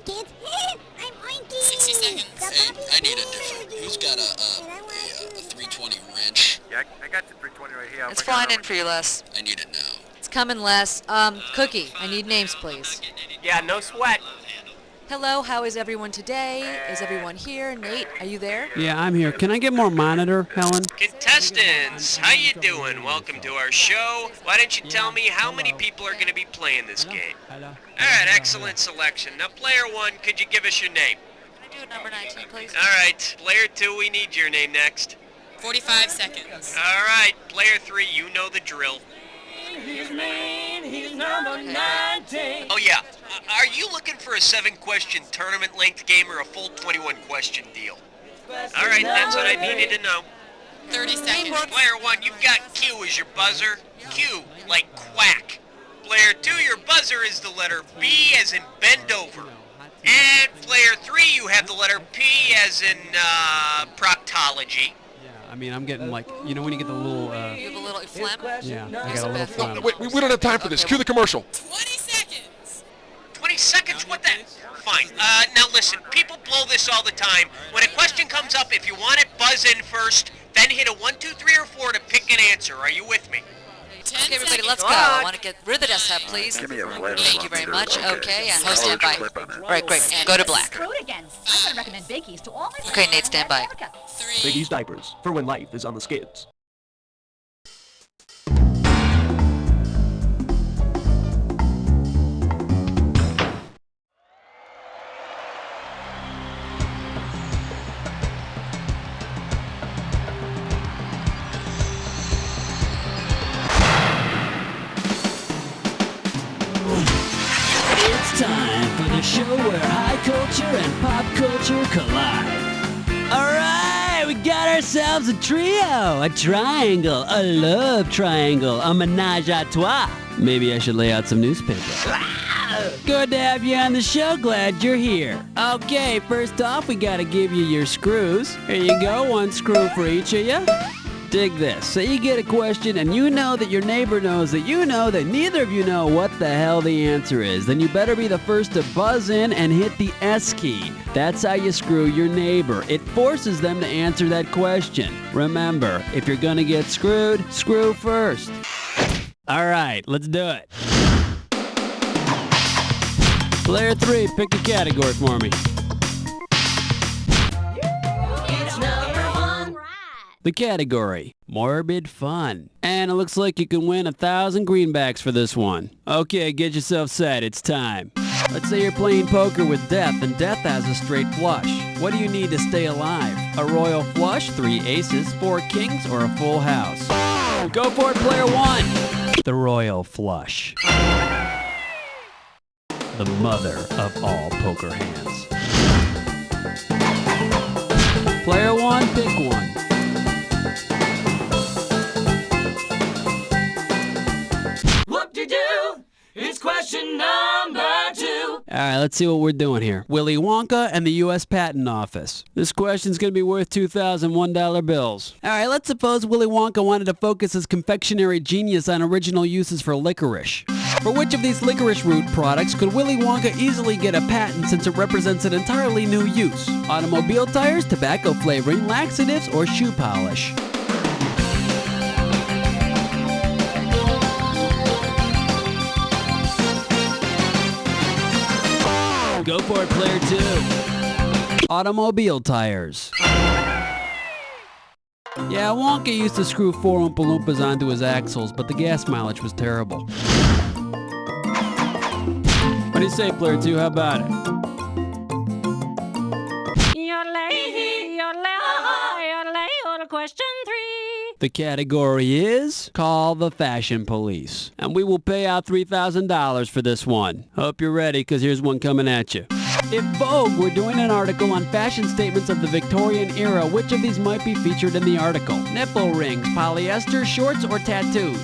kids. I'm Oinky. 60 seconds. Hey, I need a different. Who's got a 320 wrench? Yeah, I got the 320 right here. It's flying in for you, Les. I need it now. It's coming, Les. Cookie, I need names, please. Yeah, no sweat. Hello, how is everyone today? Is everyone here? Nate, are you there? Yeah, I'm here. Can I get more monitor, Helen? Contestants, how you doing? Welcome to our show. Why don't you tell me how many people are going to be playing this game? All right, excellent selection. Now, player one, could you give us your name? Can I do number 19, please? All right, player two, we need your name next. 45 seconds. All right, player three, you know the drill. He's mean, he's number 19. Oh, yeah. Are you looking for a 7-question tournament-length game or a full 21-question deal? All right, that's what I needed to know. 30 seconds. Player one, you've got Q as your buzzer. Q, like quack. Player two, your buzzer is the letter B as in bend over. And player three, you have the letter P as in proctology. I mean, I'm getting like, you know when you get the little, You have a little phlegm? yeah, I got a little phlegm. Wait, we don't have time for this. Cue the commercial. 20 seconds. 20 seconds? What the? Fine. Now listen, people blow this all the time. When a question comes up, if you want it, buzz in first, then hit a 1, 2, 3, or 4 to pick an answer. Are you with me? 10 Okay, everybody, seconds. let's go. I want to get rid of the desktop, please. Give me a flavor. Thank you very much. Okay, and host I'll standby. clip on it. All right, great. Go to black. Screwed again. I'm gonna recommend Bakey's to all my Okay, Nate, stand by. 3, Biggie's diapers, for when life is on the skids. It's time for the show where high culture and pop culture collide. All right, we got ourselves a trio, a triangle, a love triangle, a menage a trois. Maybe I should lay out some newspaper. Good to have you on the show. Glad you're here. Okay, first off, we gotta give you your screws. Here you go, 1 screw for each of you. Dig this. So you get a question and you know that your neighbor knows that you know that neither of you know what the hell the answer is. Then you better be the first to buzz in and hit the S key. That's how you screw your neighbor. It forces them to answer that question. Remember, if you're gonna get screwed, screw first. All right, let's do it. Player 3, pick a category for me. It's number 1. The category, morbid fun. And it looks like you can win 1,000 greenbacks for this one. Okay, get yourself set, it's time. Let's say you're playing poker with Death and Death has a straight flush. What do you need to stay alive? A royal flush, 3 aces, 4 kings, or a full house? Go for it, player 1. The royal flush. The mother of all poker hands. Player 1, pick one. Whoop-de-doo, it's question number 2. All right, let's see what we're doing here. Willy Wonka and the U.S. Patent Office. This question's going to be worth $2,001 bills. All right, let's suppose Willy Wonka wanted to focus his confectionery genius on original uses for licorice. For which of these licorice root products could Willy Wonka easily get a patent since it represents an entirely new use? Automobile tires, tobacco flavoring, laxatives, or shoe polish? Go for it, player 2. Automobile tires. Yeah, Wonka used to screw 4 Oompa Loompas onto his axles, but the gas mileage was terrible. What do you say, player 2? How about it? Question 3. The category is Call the Fashion Police. And we will pay out $3,000 for this one. Hope you're ready, because here's one coming at you. If Vogue were doing an article on fashion statements of the Victorian era, which of these might be featured in the article? Nipple rings, polyester, shorts, or tattoos?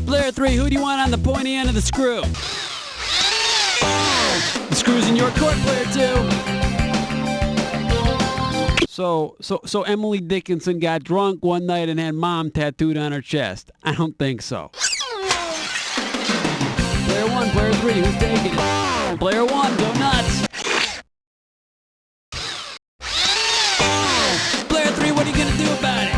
Player 3, who do you want on the pointy end of the screw? The screw's in your court, player 2. So Emily Dickinson got drunk one night and had mom tattooed on her chest. I don't think so. Player 1, player 3, who's taking it? Player 1, go nuts. Player 3, what are you going to do about it?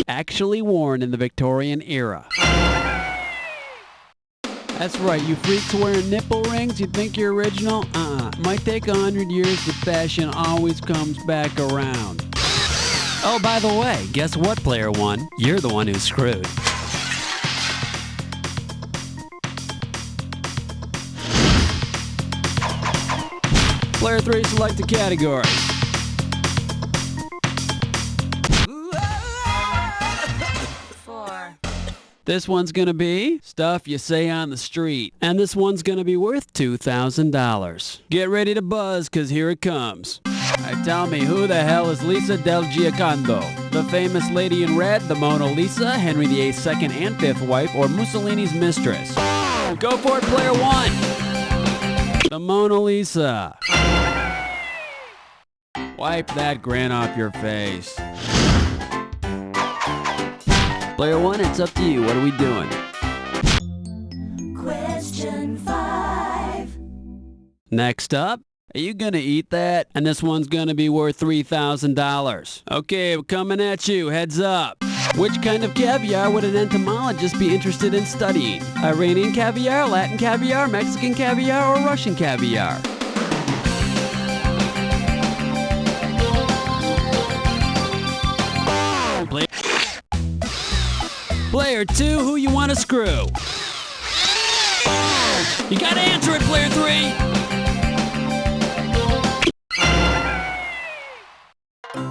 Actually worn in the Victorian era. That's right, you freaks wearing nipple rings, you think you're original? Might take 100 years, but fashion always comes back around. Oh, by the way, guess what, player 1? You're the one who's screwed. Player 3, select a category. This one's gonna be stuff you say on the street. And this one's gonna be worth $2,000. Get ready to buzz, cause here it comes. Alright, tell me, who the hell is Lisa del Giocondo? The famous lady in red, the Mona Lisa, Henry VIII's second and fifth wife, or Mussolini's mistress? Go for it, player 1! The Mona Lisa. Wipe that grin off your face. Player 1, it's up to you. What are we doing? Question 5. Next up, are you gonna eat that? And this one's gonna be worth $3,000. Okay, we're coming at you. Heads up. Which kind of caviar would an entomologist be interested in studying? Iranian caviar, Latin caviar, Mexican caviar, or Russian caviar? Player 2, who you want to screw? You gotta answer it, player 3!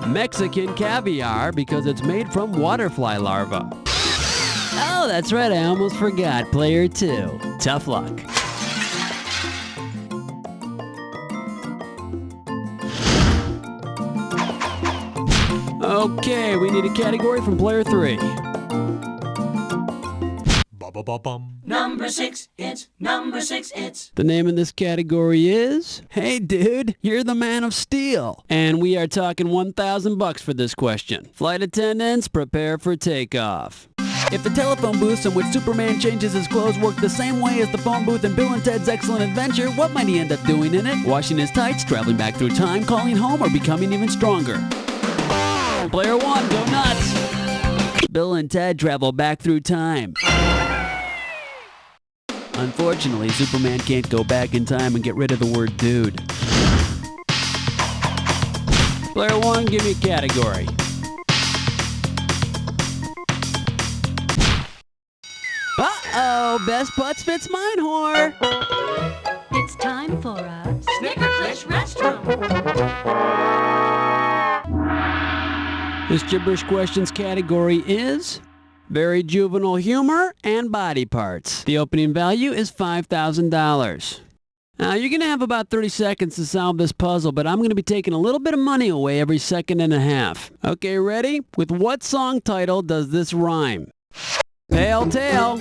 Mexican caviar, because it's made from waterfly larvae. Oh, that's right, I almost forgot. Player 2. Tough luck. Okay, we need a category from player 3. Number 6, it's number 6, it's. The name of this category is, hey dude, you're the man of steel. And we are talking $1,000 for this question. Flight attendants, prepare for takeoff. If the telephone booths in which Superman changes his clothes work the same way as the phone booth in Bill and Ted's Excellent Adventure, what might he end up doing in it? Washing his tights, traveling back through time, calling home, or becoming even stronger? Player 1, go nuts! Bill and Ted travel back through time. Unfortunately, Superman can't go back in time and get rid of the word dude. Player 1, give me a category. Uh-oh, best putts fits mine, whore. It's time for a Snickerclish restaurant. This Gibberish Questions category is very juvenile humor and body parts. The opening value is $5,000. Now, you're going to have about 30 seconds to solve this puzzle, but I'm going to be taking a little bit of money away every second and a half. Okay, ready? With what song title does this rhyme? Pale Tail,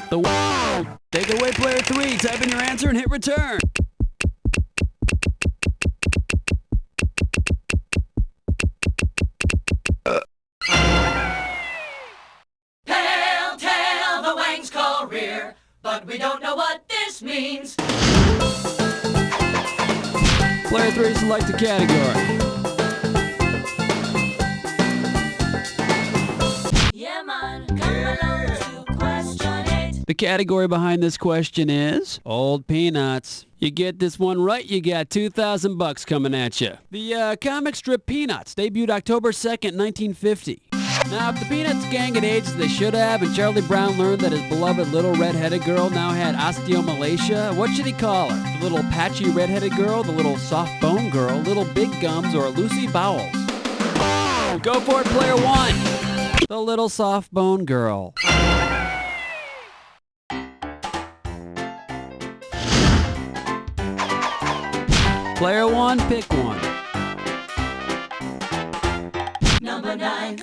Take it away, player 3. Type in your answer and hit return. Pale tail, the wangs call rear, but we don't know what this means. Player 3, select a category. Yeah, man, come along to question 8. The category behind this question is old peanuts. You get this one right, you got $2,000 coming at you. The comic strip Peanuts debuted October 2nd, 1950. Now, if the Peanuts gang had aged as they should have, and Charlie Brown learned that his beloved little red-headed girl now had osteomalacia, what should he call her? The little patchy red-headed girl, the little soft-bone girl, little big gums, or Lucy Bowles? Go for it, player 1. The little soft-bone girl. Player 1, pick one. Number 9.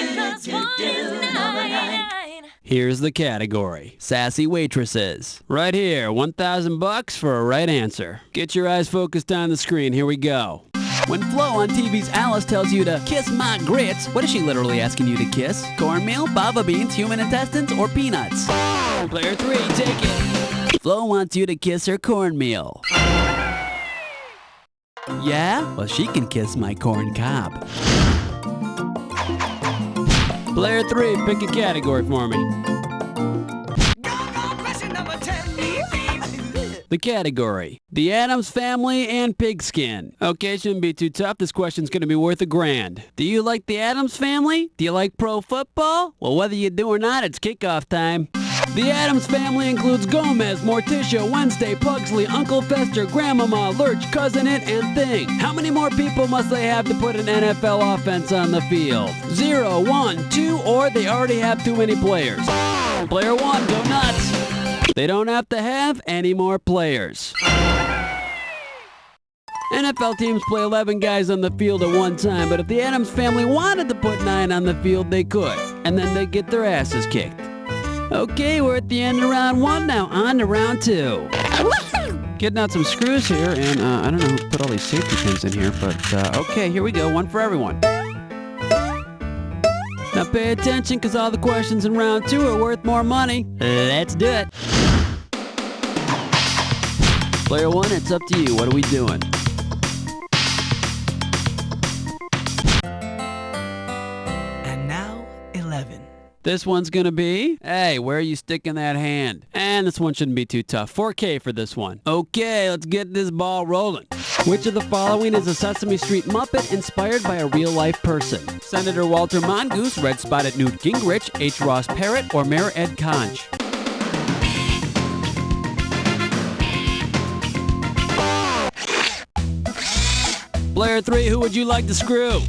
Number 9. Here's the category. Sassy waitresses. Right here, $1,000 for a right answer. Get your eyes focused on the screen. Here we go. When Flo on TV's Alice tells you to kiss my grits, what is she literally asking you to kiss? Cornmeal, fava beans, human intestines, or peanuts? Player 3, take it. Flo wants you to kiss her cornmeal. Yeah? Well, she can kiss my corn cob. Player 3, pick a category for me. The category, the Addams Family and pigskin. Okay, shouldn't be too tough. This question's going to be worth $1,000. Do you like the Addams Family? Do you like pro football? Well, whether you do or not, it's kickoff time. The Addams Family includes Gomez, Morticia, Wednesday, Pugsley, Uncle Fester, Grandmama, Lurch, Cousin It, and Thing. How many more people must they have to put an NFL offense on the field? 0, 1, 2, or they already have too many players? Player 1, go nuts. They don't have to have any more players. NFL teams play 11 guys on the field at one time, but if the Addams Family wanted to put 9 on the field, they could, and then they'd get their asses kicked. Okay, we're at the end of round 1, now on to round 2. Getting out some screws here, and I don't know who put all these safety pins in here, but okay, here we go, one for everyone. Now pay attention, because all the questions in round 2 are worth more money. Let's do it. Player 1, it's up to you. What are we doing? And now, 11. This one's gonna be, hey, where are you sticking that hand? And this one shouldn't be too tough. 4K for this one. Okay, let's get this ball rolling. Which of the following is a Sesame Street Muppet inspired by a real-life person? Senator Walter Mongoose, Red-Spotted Newt Gingrich, H. Ross Parrott, or Mayor Ed Conch? Player 3, who would you like to screw?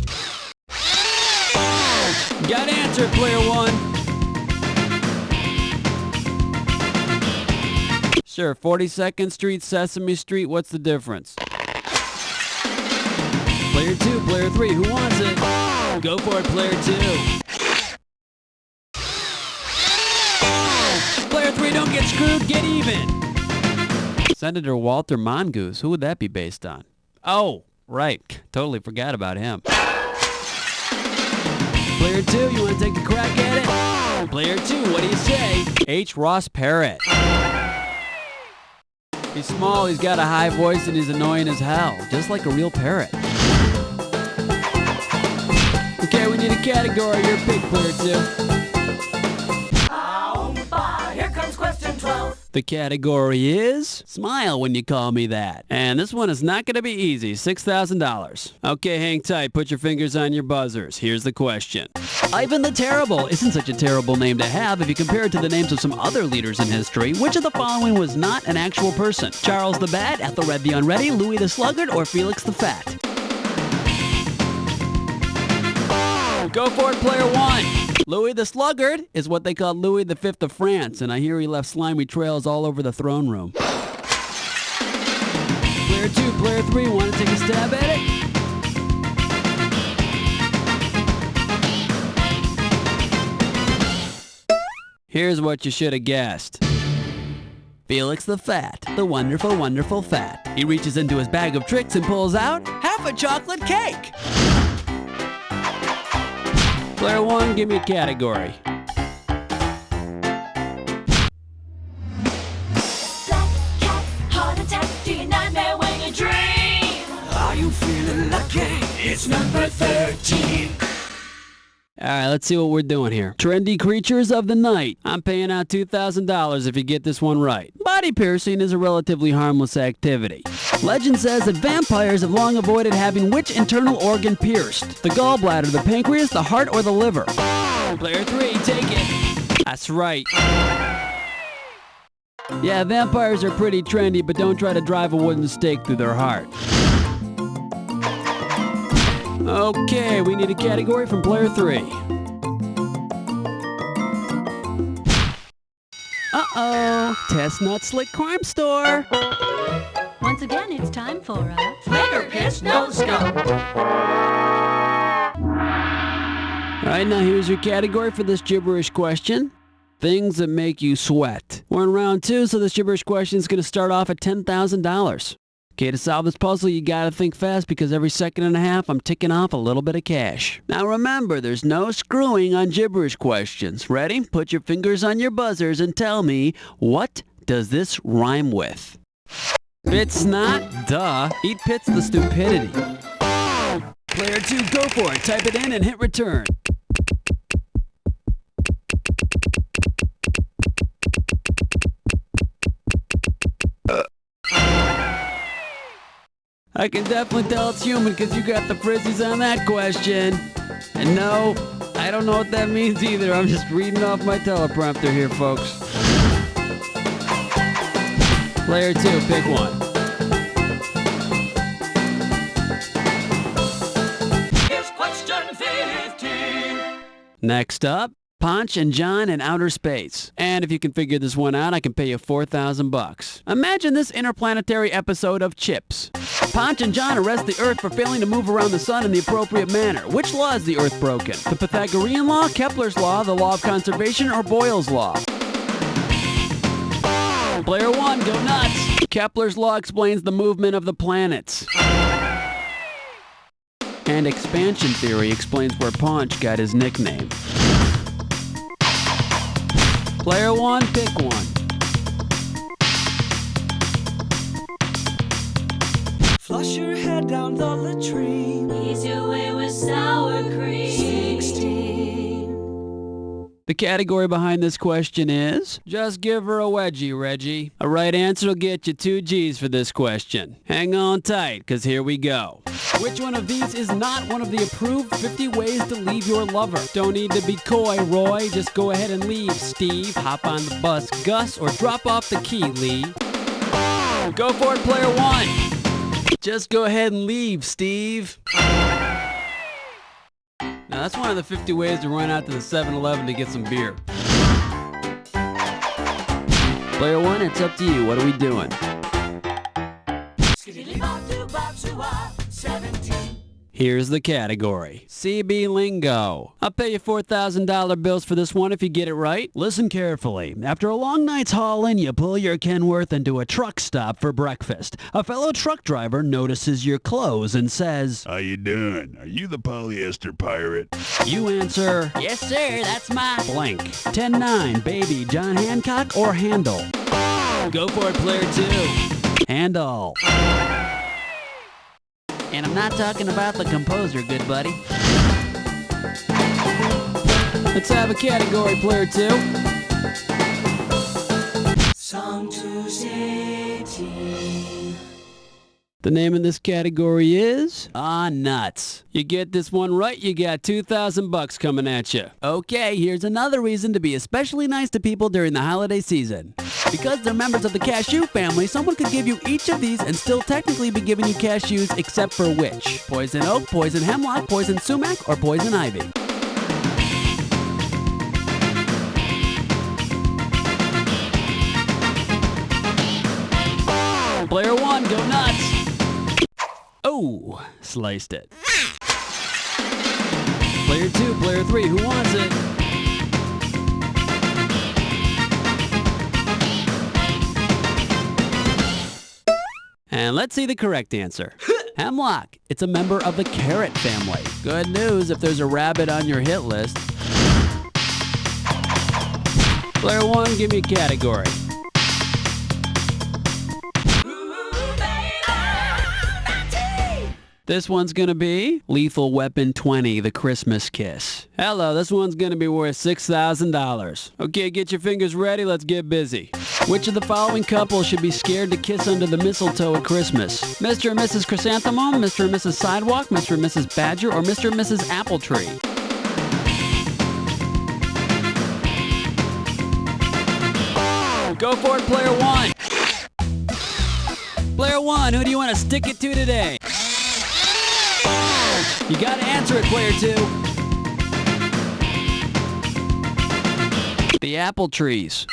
Got answer, Player 1. Sure, 42nd Street, Sesame Street, what's the difference? Player 2, Player 3, who wants it? Go for it, Player 2. Player 3, don't get screwed, get even. Senator Walter Mongoose, who would that be based on? Oh, right, totally forgot about him. Player 2, you want to take a crack at it? Player 2, what do you say? H. Ross Parrott. He's small, he's got a high voice, and he's annoying as hell, just like a real parrot. Okay, we need a category. Your pick, Player 2. Here comes question 12. The category is smile when you call me that. And this one is not going to be easy. $6,000. Okay, hang tight. Put your fingers on your buzzers. Here's the question. Ivan the Terrible isn't such a terrible name to have if you compare it to the names of some other leaders in history. Which of the following was not an actual person? Charles the Bad, Ethelred the Unready, Louis the Sluggard, or Felix the Fat? Go for it, Player 1. Louis the Sluggard is what they called Louis V of France, and I hear he left slimy trails all over the throne room. Player 2, Player 3, want to take a stab at it? Here's what you should have guessed. Felix the Fat, the wonderful, wonderful fat. He reaches into his bag of tricks and pulls out half a chocolate cake. Player 1, give me a category. Black cat, heart attack, do you nightmare when you dream? Are you feeling lucky? It's number 13. All right, let's see what we're doing here. Trendy creatures of the night. I'm paying out $2,000 if you get this one right. Body piercing is a relatively harmless activity. Legend says that vampires have long avoided having which internal organ pierced? The gallbladder, the pancreas, the heart, or the liver? Player 3, take it. That's right. Yeah, vampires are pretty trendy, but don't try to drive a wooden stake through their heart. Okay, we need a category from Player 3. Uh-oh, Chestnut Slick Crime Store. Once again, it's time for a Flicker Piss No Scope. All right, now here's your category for this gibberish question. Things that make you sweat. We're in round 2, so this gibberish question is going to start off at $10,000. Okay, to solve this puzzle, you gotta think fast because every second and a half, I'm ticking off a little bit of cash. Now remember, there's no screwing on gibberish questions. Ready? Put your fingers on your buzzers and tell me, what does this rhyme with? Pit snot? Duh. Eat pits the stupidity. Player 2, go for it. Type it in and hit return. I can definitely tell it's human because you got the frizzies on that question. And no, I don't know what that means either. I'm just reading off my teleprompter here, folks. Player 2, pick one. Here's question 15. Next up, Ponch and John in outer space. And if you can figure this one out, I can pay you $4,000. Imagine this interplanetary episode of Chips. Ponch and John arrest the Earth for failing to move around the sun in the appropriate manner. Which law is the Earth broken? The Pythagorean law, Kepler's law, the law of conservation, or Boyle's law? Player 1, go nuts! Kepler's law explains the movement of the planets. And expansion theory explains where Ponch got his nickname. Player 1, pick one. Flush your head down the latrine. Ease your way with sour cream. 16. The category behind this question is, just give her a wedgie, Reggie. A right answer will get you 2 G's for this question. Hang on tight, because here we go. Which one of these is not one of the approved 50 ways to leave your lover? Don't need to be coy, Roy. Just go ahead and leave, Steve. Hop on the bus, Gus, or drop off the key, Lee. Go for it, player 1. Just go ahead and leave, Steve. Now, that's one of the 50 ways to run out to the 7-Eleven to get some beer. Player 1, it's up to you. What are we doing? 17. Here's the category. CB Lingo. I'll pay you $4,000 bills for this one if you get it right. Listen carefully. After a long night's hauling, you pull your Kenworth into a truck stop for breakfast. A fellow truck driver notices your clothes and says, "How you doing? Are you the polyester pirate?" You answer, "Yes, sir, that's my blank." 10-9, baby, John Hancock or Handle? Go for it, player 2. Handle. And I'm not talking about the composer, good buddy. Let's have a category, player 2. Song to City. The name of this category is nuts. You get this one right, you got $2,000 coming at you. Okay, here's another reason to be especially nice to people during the holiday season. Because they're members of the cashew family, someone could give you each of these and still technically be giving you cashews except for which? Poison oak, poison hemlock, poison sumac, or poison ivy? Player 1, go nuts! Oh, sliced it. Player 2, player 3, who wants it? And let's see the correct answer. Hemlock. It's a member of the carrot family. Good news if there's a rabbit on your hit list. Player 1, give me a category. This one's gonna be Lethal Weapon 20, The Christmas Kiss. Hello, this one's gonna be worth $6,000. Okay, get your fingers ready, let's get busy. Which of the following couples should be scared to kiss under the mistletoe at Christmas? Mr. and Mrs. Chrysanthemum, Mr. and Mrs. Sidewalk, Mr. and Mrs. Badger, or Mr. and Mrs. Apple Tree? Go for it, player 1. Player 1, who do you want to stick it to today? You gotta answer it, player 2. The apple trees.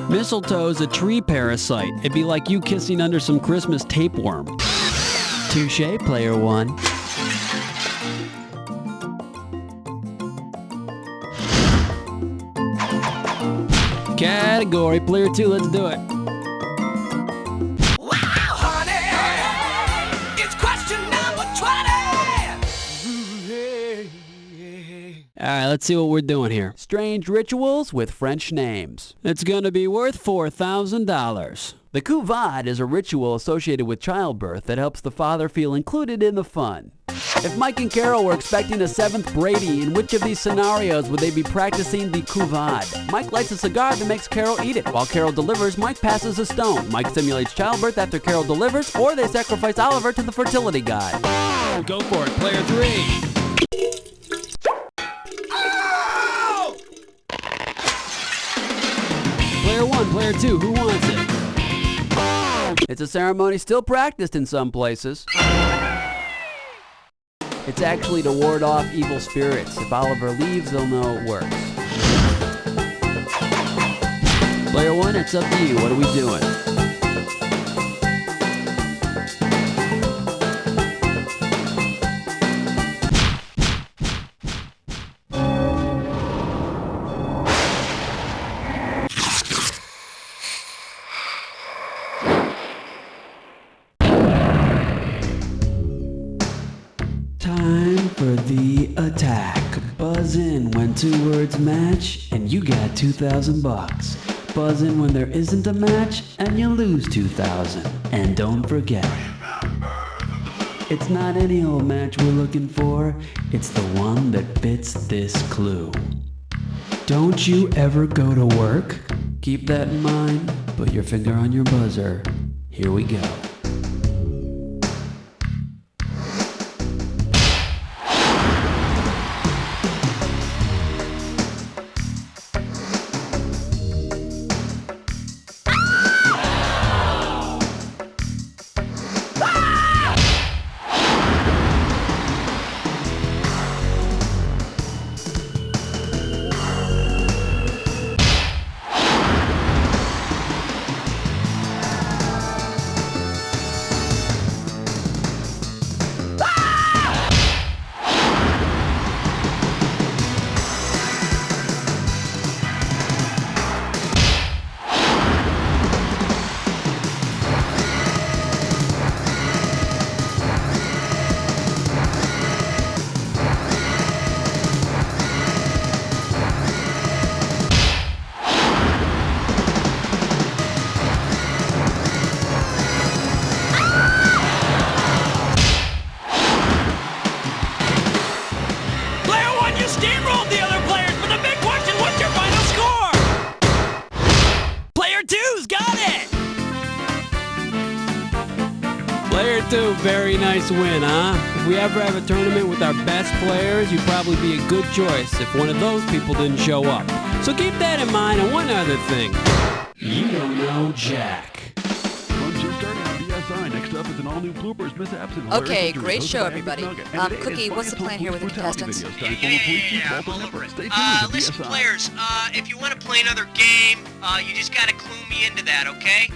Mistletoe's a tree parasite. It'd be like you kissing under some Christmas tapeworm. Touche, player 1. category. Player 2, let's do it. Alright, let's see what we're doing here. Strange rituals with French names. It's gonna be worth $4,000. The Kivotos is a ritual associated with childbirth that helps the father feel included in the fun. If Mike and Carol were expecting a seventh Brady, in which of these scenarios would they be practicing the Kivotos? Mike lights a cigar that makes Carol eat it. While Carol delivers, Mike passes a stone. Mike simulates childbirth after Carol delivers, or they sacrifice Oliver to the fertility god. Go for it, player 3. Player 1, player 2, who wants it? It's a ceremony still practiced in some places. It's actually to ward off evil spirits. If Oliver leaves, they'll know it works. Player 1, it's up to you. What are we doing? Time for the attack. Buzz in when two words match, and you got $2,000. Buzz in when there isn't a match, and you lose $2,000. And don't forget, it's not any old match we're looking for. It's the one that fits this clue. Don't you ever go to work? Keep that in mind. Put your finger on your buzzer. Here we go. Player 2, very nice win, huh? If we ever have a tournament with our best players, you'd probably be a good choice if one of those people didn't show up. So keep that in mind, and one other thing. You don't know Jack. Next up is an all-new bloopers, mishaps, and Okay, great show, everybody. Cookie, what's the plan here with the contestants? Listen, players, if you want to play another game, you just gotta clue me into that, okay?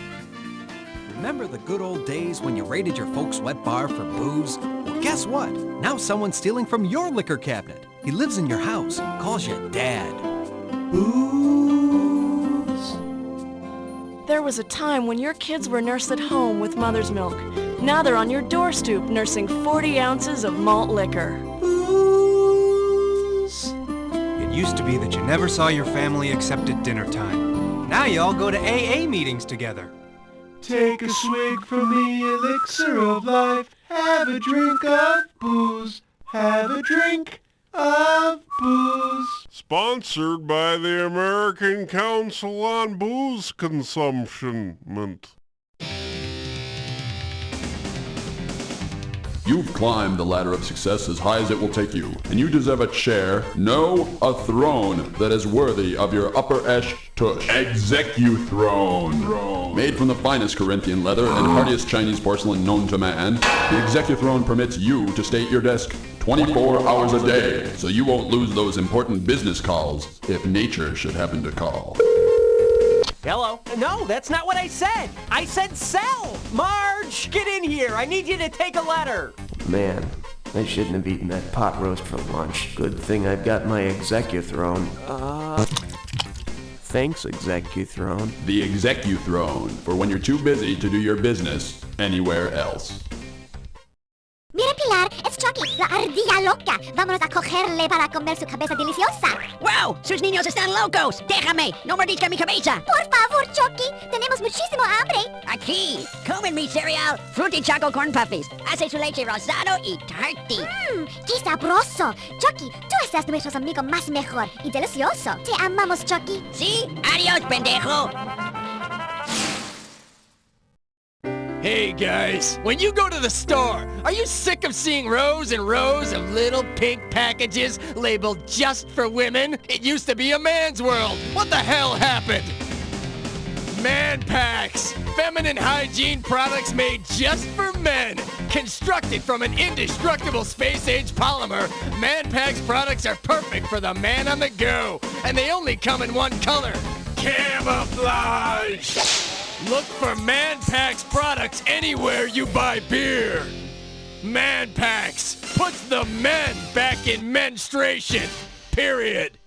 Remember the good old days when you raided your folks' wet bar for booze? Well, guess what? Now someone's stealing from your liquor cabinet. He lives in your house, calls you Dad. Booze. There was a time when your kids were nursed at home with mother's milk. Now they're on your doorstep nursing 40 ounces of malt liquor. Booze. It used to be that you never saw your family except at dinner time. Now you all go to AA meetings together. Take a swig from the elixir of life. Have a drink of booze. Have a drink of booze. Sponsored by the American Council on Booze Consumption. You've climbed the ladder of success as high as it will take you, and you deserve a chair, no, a throne that is worthy of your upper esh tush. Executhrone. Made from the finest Corinthian leather and hardiest Chinese porcelain known to man, the Executhrone permits you to stay at your desk 24 hours a day, so you won't lose those important business calls if nature should happen to call. Hello? No, that's not what I said. I said sell. Marge, get in here. I need you to take a letter. Man, I shouldn't have eaten that pot roast for lunch. Good thing I've got my Executhrone. Thanks, Executhrone. The Executhrone, for when you're too busy to do your business anywhere else. Mira, Pilar, es Chucky, la ardilla loca. Vámonos a cogerle para comer su cabeza deliciosa. ¡Wow! ¡Sus niños están locos! ¡Déjame! ¡No mordisca mi cabeza! Por favor, Chucky, tenemos muchísimo hambre. Aquí, comen mi cereal, Fruity Choco Corn Puffies. Hace su leche rosado y tarty. ¡Qué sabroso! Chucky, tú estás nuestro amigo más mejor y delicioso. Te amamos, Chucky. ¿Sí? Adiós, pendejo. Hey guys, when you go to the store, are you sick of seeing rows and rows of little pink packages labeled just for women? It used to be a man's world. What the hell happened? Man Packs, feminine hygiene products made just for men. Constructed from an indestructible space-age polymer, Man Packs products are perfect for the man on the go. And they only come in one color, camouflage. Look for Man Packs products anywhere you buy beer. Man Packs puts the men back in menstruation. Period.